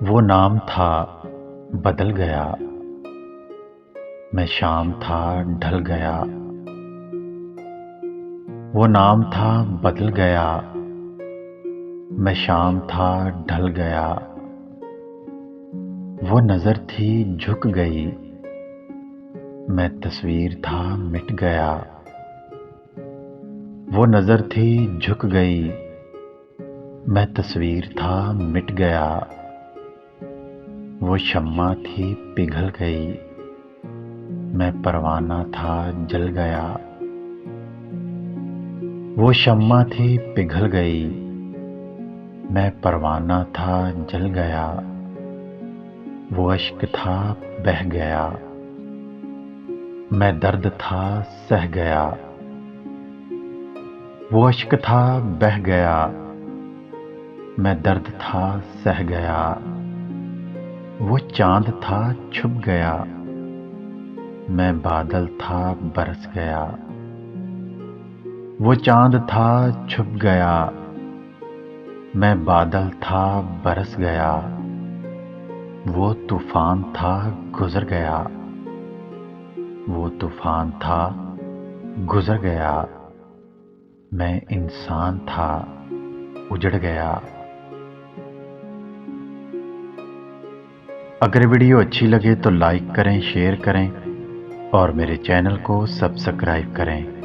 वो नाम था बदल गया। मैं शाम था ढल गया। वो नाम था बदल गया। मैं शाम था ढल गया। वो नजर थी झुक गई। मैं तस्वीर था मिट गया। वो नजर थी झुक गई। मैं तस्वीर था मिट गया। वो शम्मा थी पिघल गई। मैं परवाना था जल गया। वो शम्मा थी पिघल गई। मैं परवाना था जल गया। वो अश्क था बह गया। मैं दर्द था सह गया। वो अश्क था बह गया। मैं दर्द था सह गया। वो चांद था छुप गया। मैं बादल था बरस गया। वो चांद था छुप गया। मैं बादल था बरस गया। वो तूफान था गुजर गया। वो तूफान था गुजर गया। मैं इंसान था उजड़ गया। अगर वीडियो अच्छी लगे तो लाइक करें, शेयर करें और मेरे चैनल को सब्सक्राइब करें।